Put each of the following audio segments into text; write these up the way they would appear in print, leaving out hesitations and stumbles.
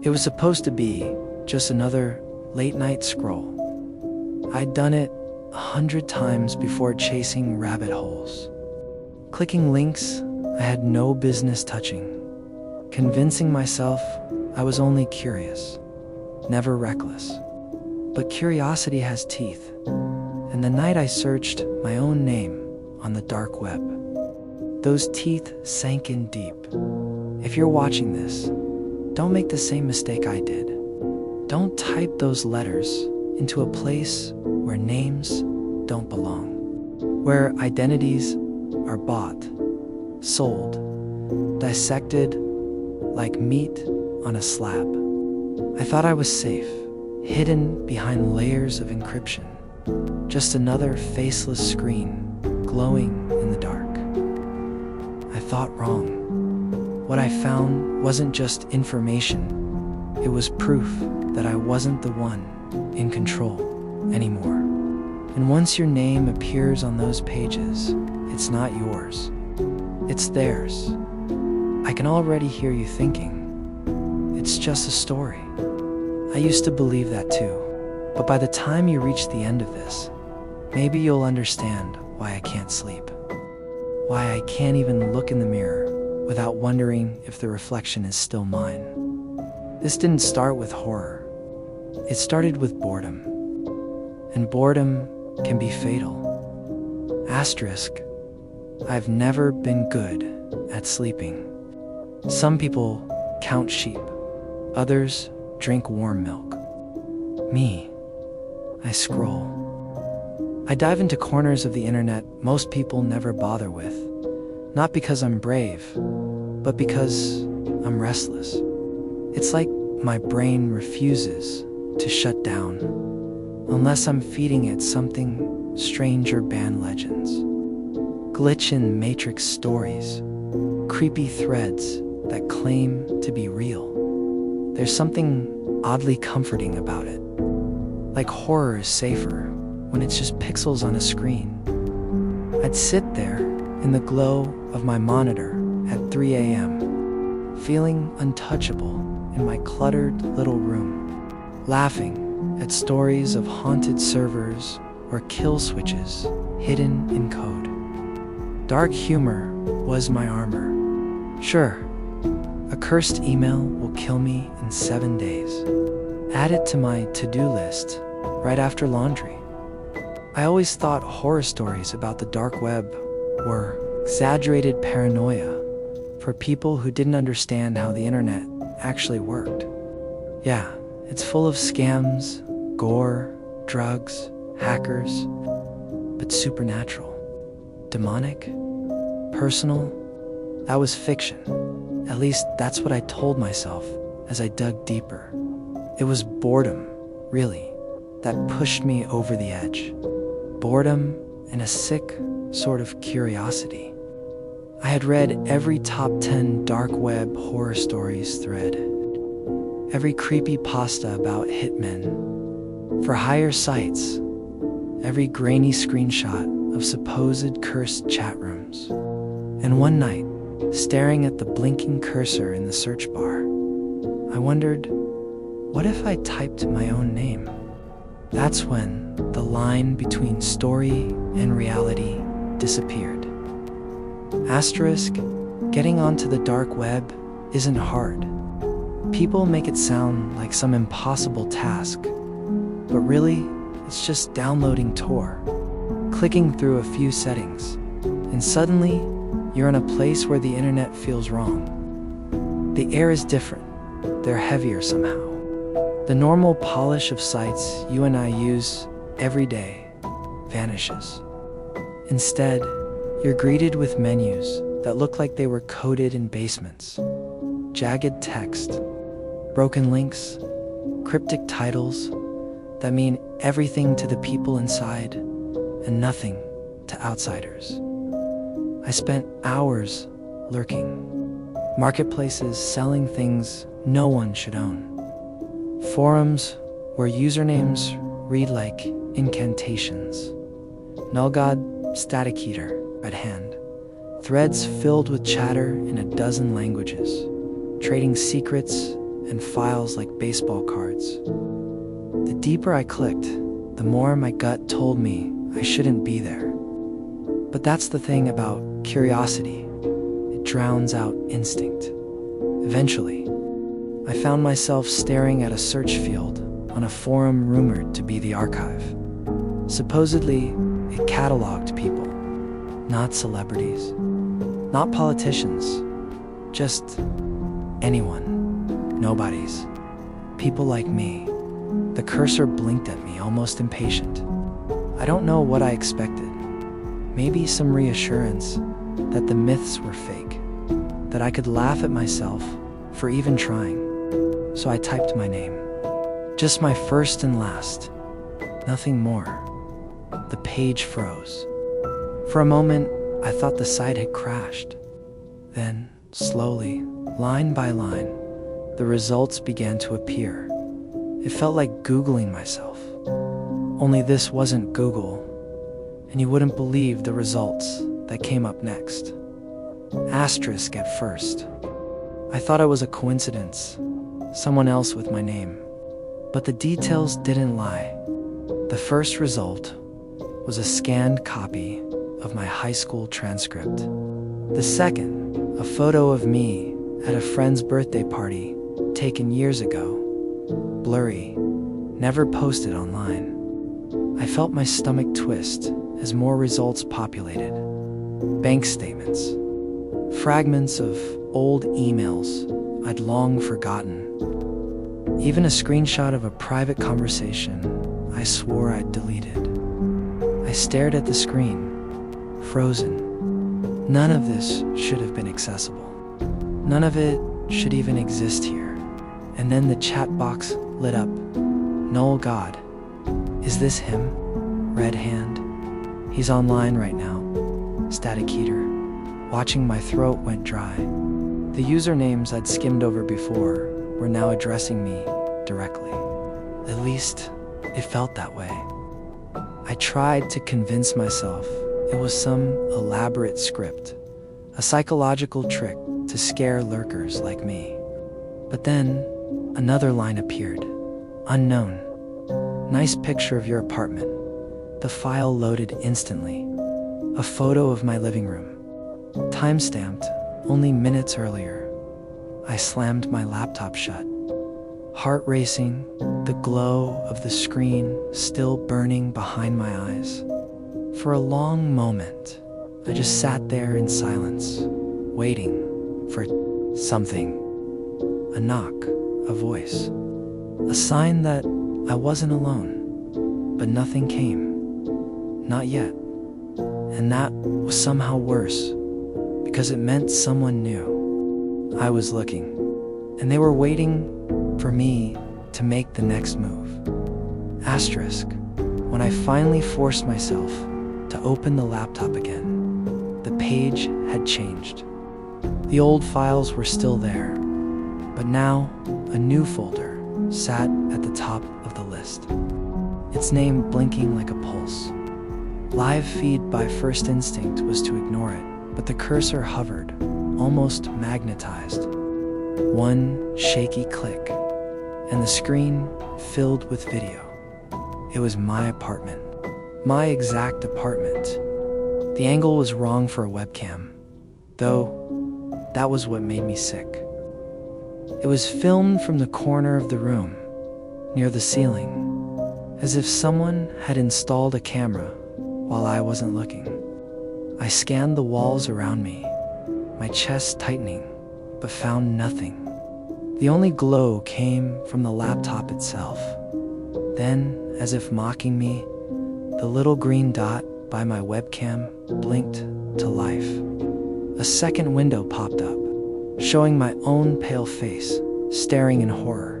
It was supposed to be just another late-night scroll. I'd done it 100 times before chasing rabbit holes, clicking links I had no business touching, convincing myself I was only curious, never reckless. But curiosity has teeth, and the night I searched my own name on the dark web, those teeth sank in deep. If you're watching this, don't make the same mistake I did. Don't type those letters into a place where names don't belong, where identities are bought, sold, dissected like meat on a slab. I thought I was safe, hidden behind layers of encryption, just another faceless screen glowing in the dark. I thought wrong. What I found wasn't just information, it was proof that I wasn't the one in control anymore. And once your name appears on those pages, it's not yours, it's theirs. I can already hear you thinking, it's just a story. I used to believe that too, but by the time you reach the end of this, maybe you'll understand why I can't sleep, why I can't even look in the mirror without wondering if the reflection is still mine. This didn't start with horror. It started with boredom. And boredom can be fatal. Asterisk, I've never been good at sleeping. Some people count sheep, others drink warm milk. Me, I scroll. I dive into corners of the internet most people never bother with, not because I'm brave, but because I'm restless. It's like my brain refuses to shut down unless I'm feeding it something strange or band legends, glitch in matrix stories, creepy threads that claim to be real. There's something oddly comforting about it. Like horror is safer when it's just pixels on a screen. I'd sit there in the glow of my monitor at 3 a.m., feeling untouchable in my cluttered little room, laughing at stories of haunted servers or kill switches hidden in code. Dark humor was my armor. Sure, a cursed email will kill me in 7 days. Add it to my to-do list right after laundry. I always thought horror stories about the dark web were exaggerated paranoia for people who didn't understand how the internet actually worked. Yeah, it's full of scams, gore, drugs, hackers, but supernatural, demonic, personal. That was fiction. At least that's what I told myself as I dug deeper. It was boredom, really, that pushed me over the edge. Boredom and a sick sort of curiosity. I had read every top 10 dark web horror stories thread, every creepypasta about hitmen for hire sites, every grainy screenshot of supposed cursed chat rooms. And one night, staring at the blinking cursor in the search bar, I wondered, what if I typed my own name? That's when the line between story and reality disappeared. Asterisk, getting onto the dark web isn't hard. People make it sound like some impossible task, but really, it's just downloading Tor, clicking through a few settings, and suddenly, you're in a place where the internet feels wrong. The air is different. They're heavier somehow. The normal polish of sites you and I use every day vanishes. Instead, you're greeted with menus that look like they were coded in basements. Jagged text, broken links, cryptic titles that mean everything to the people inside and nothing to outsiders. I spent hours lurking. Marketplaces selling things no one should own. Forums where usernames read like incantations. Null God, static heater, at hand. Threads filled with chatter in a dozen languages, trading secrets and files like baseball cards. The deeper I clicked, the more my gut told me I shouldn't be there. But that's the thing about curiosity. It drowns out instinct. Eventually, I found myself staring at a search field on a forum rumored to be the archive. Supposedly, it cataloged people, not celebrities, not politicians, just anyone, nobodies, people like me. The cursor blinked at me, almost impatient. I don't know what I expected. Maybe some reassurance that the myths were fake, that I could laugh at myself for even trying. So I typed my name. Just my first and last. Nothing more. The page froze. For a moment, I thought the site had crashed. Then, slowly, line by line, the results began to appear. It felt like Googling myself. Only this wasn't Google, and you wouldn't believe the results that came up next. Asterisk at first. I thought it was a coincidence, someone else with my name. But the details didn't lie. The first result was a scanned copy of my high school transcript. The second, a photo of me at a friend's birthday party taken years ago. Blurry, never posted online. I felt my stomach twist as more results populated. Bank statements, fragments of old emails I'd long forgotten, even a screenshot of a private conversation I swore I'd deleted. I stared at the screen, frozen. None of this should have been accessible. None of it should even exist here. And then the chat box lit up. Noel God. Is this him? Red hand. He's online right now. Static heater. Watching my throat went dry. The usernames I'd skimmed over before were now addressing me directly. At least, it felt that way. I tried to convince myself it was some elaborate script, a psychological trick to scare lurkers like me. But then, another line appeared. Unknown. Nice picture of your apartment. The file loaded instantly. A photo of my living room. Time-stamped, only minutes earlier. I slammed my laptop shut. Heart racing, the glow of the screen still burning behind my eyes. For a long moment, I just sat there in silence, waiting for something. A knock, a voice, a sign that I wasn't alone. But nothing came. Not yet. And that was somehow worse, because it meant someone knew I was looking, and they were waiting for me to make the next move. Asterisk. When I finally forced myself to open the laptop again, the page had changed. The old files were still there, but now a new folder sat at the top of the list, its name blinking like a pulse. Live feed by first instinct was to ignore it, but the cursor hovered, almost magnetized. One shaky click, and the screen filled with video. It was my apartment. My exact apartment. The angle was wrong for a webcam, though that was what made me sick. It was filmed from the corner of the room, near the ceiling, as if someone had installed a camera while I wasn't looking. I scanned the walls around me, my chest tightening, but found nothing. The only glow came from the laptop itself. Then, as if mocking me, the little green dot by my webcam blinked to life. A second window popped up, showing my own pale face, staring in horror.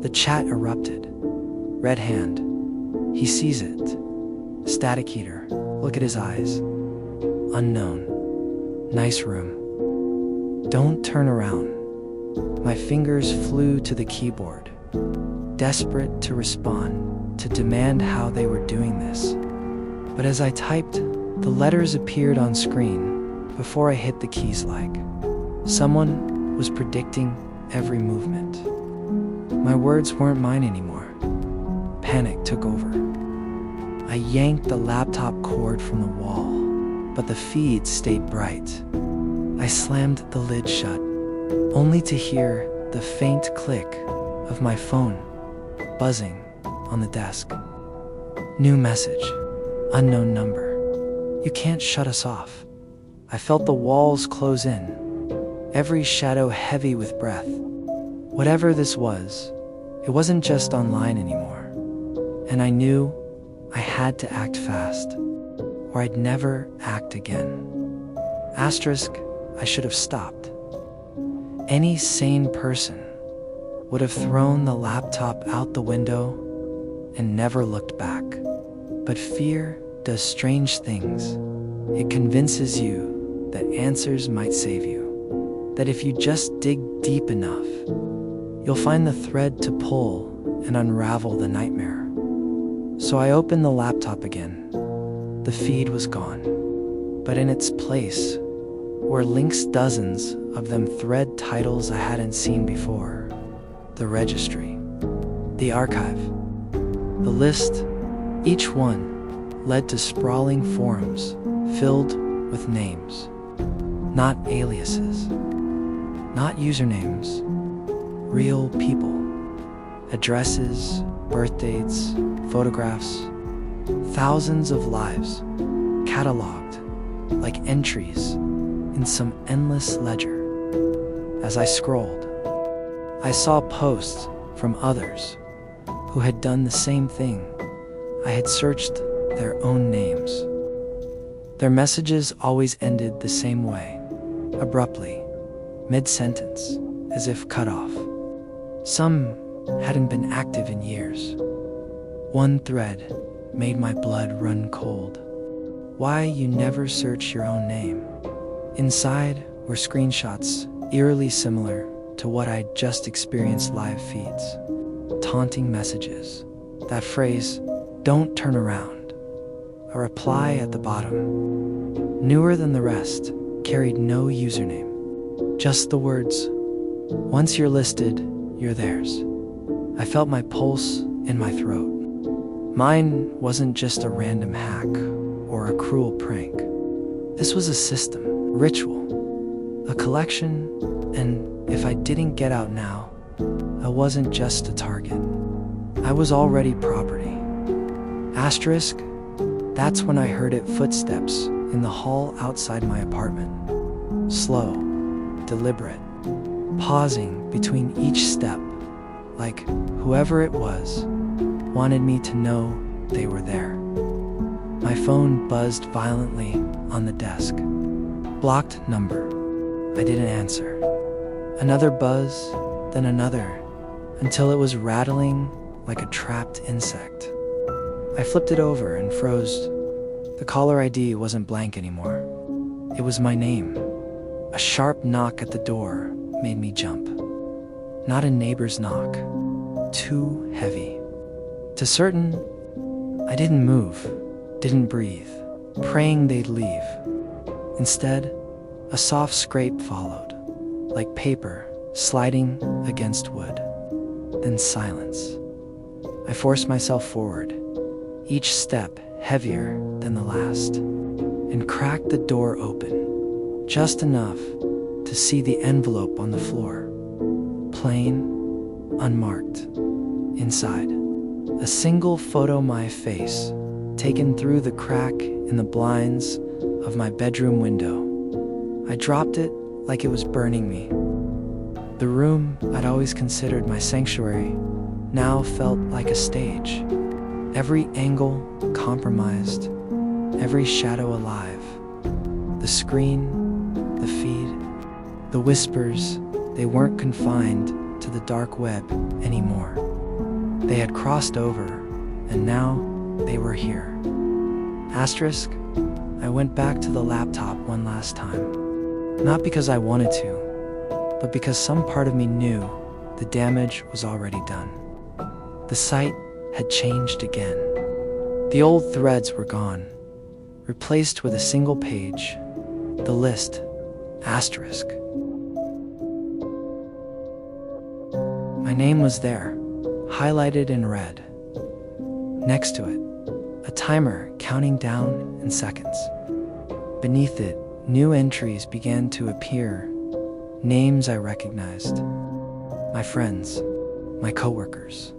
The chat erupted. Red hand. He sees it. Static heater. Look at his eyes. Unknown. Nice room. Don't turn around. My fingers flew to the keyboard, desperate to respond, to demand how they were doing this. But as I typed, the letters appeared on screen before I hit the keys like someone was predicting every movement. My words weren't mine anymore. Panic took over. I yanked the laptop cord from the wall, but the feed stayed bright. I slammed the lid shut, only to hear the faint click of my phone buzzing on the desk. New message, unknown number. You can't shut us off. I felt the walls close in, every shadow heavy with breath. Whatever this was, it wasn't just online anymore. And I knew I had to act fast, or I'd never act again. Asterisk, I should have stopped. Any sane person would have thrown the laptop out the window and never looked back. But fear does strange things. It convinces you that answers might save you, that if you just dig deep enough, you'll find the thread to pull and unravel the nightmare. So I opened the laptop again. The feed was gone, but in its place were links, dozens of them, thread titles I hadn't seen before. The registry, the archive, the list, each one led to sprawling forums filled with names, not aliases, not usernames, real people, addresses, birth dates, photographs, thousands of lives cataloged like entries in some endless ledger. As I scrolled, I saw posts from others who had done the same thing. I had searched their own names. Their messages always ended the same way, abruptly, mid-sentence, as if cut off. Some hadn't been active in years. One thread made my blood run cold. Why you never search your own name. Inside were screenshots eerily similar to what I'd just experienced, live feeds, taunting messages, that phrase, "Don't turn around," a reply at the bottom, newer than the rest, carried no username, just the words, "Once you're listed, you're theirs." I felt my pulse in my throat. Mine wasn't just a random hack or a cruel prank. This was a system, a ritual, a collection, and if I didn't get out now, I wasn't just a target. I was already property. Asterisk, that's when I heard it, footsteps in the hall outside my apartment. Slow, deliberate, pausing between each step, like whoever it was wanted me to know they were there. My phone buzzed violently on the desk. Blocked number. I didn't answer. Another buzz, then another, until it was rattling like a trapped insect. I flipped it over and froze. The caller ID wasn't blank anymore. It was my name. A sharp knock at the door made me jump. Not a neighbor's knock. Too heavy. To certain, I didn't move, didn't breathe, praying they'd leave. Instead, a soft scrape followed, like paper sliding against wood. Then silence. I forced myself forward, each step heavier than the last, and cracked the door open, just enough to see the envelope on the floor. Plain, unmarked. Inside, a single photo, my face, taken through the crack in the blinds of my bedroom window. I dropped it like it was burning me. The room I'd always considered my sanctuary now felt like a stage. Every angle compromised, every shadow alive. The screen, the feed, the whispers, they weren't confined to the dark web anymore. They had crossed over, and now they were here. Asterisk, I went back to the laptop one last time. Not because I wanted to, but because some part of me knew the damage was already done. The site had changed again. The old threads were gone, replaced with a single page, the list, asterisk. My name was there. highlighted in red. Next to it, a timer counting down in seconds. Beneath it, new entries began to appear, names I recognized. My friends, my coworkers,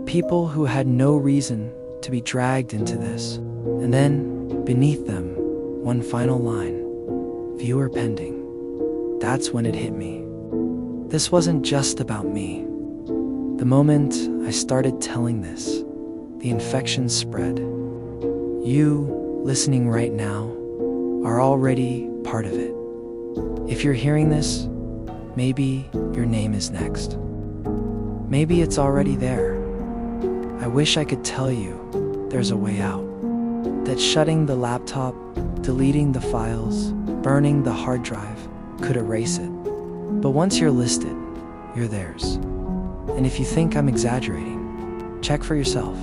people who had no reason to be dragged into this. And then, beneath them, one final line, viewer pending. That's when it hit me. This wasn't just about me. The moment I started telling this, the infection spread. You, listening right now, are already part of it. If you're hearing this, maybe your name is next. Maybe it's already there. I wish I could tell you there's a way out. That shutting the laptop, deleting the files, burning the hard drive could erase it. But once you're listed, you're theirs. And if you think I'm exaggerating, check for yourself.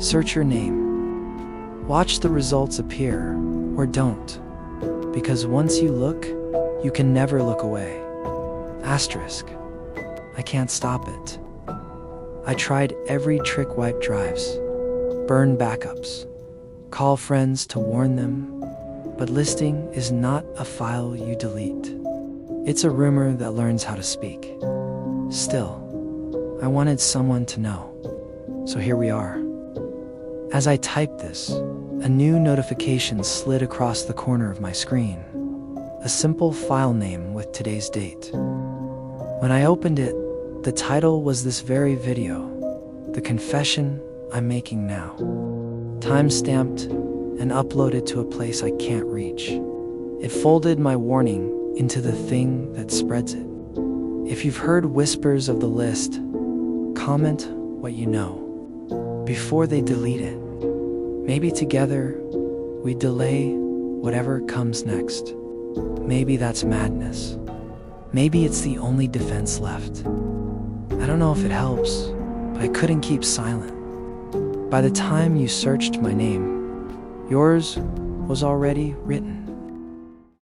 Search your name. Watch the results appear, or don't. Because once you look, you can never look away. Asterisk. I can't stop it. I tried every trick: wipe drives, burn backups, call friends to warn them, but listing is not a file you delete. It's a rumor that learns how to speak. Still, I wanted someone to know. So here we are. As I typed this, a new notification slid across the corner of my screen. A simple file name with today's date. When I opened it, the title was this very video, The Confession I'm Making Now. Time-stamped and uploaded to a place I can't reach. It folded my warning into the thing that spreads it. If you've heard whispers of the list, comment what you know before they delete it. Maybe together we delay whatever comes next. Maybe that's madness. Maybe it's the only defense left. I don't know if it helps, but I couldn't keep silent. By the time you searched my name, yours was already written.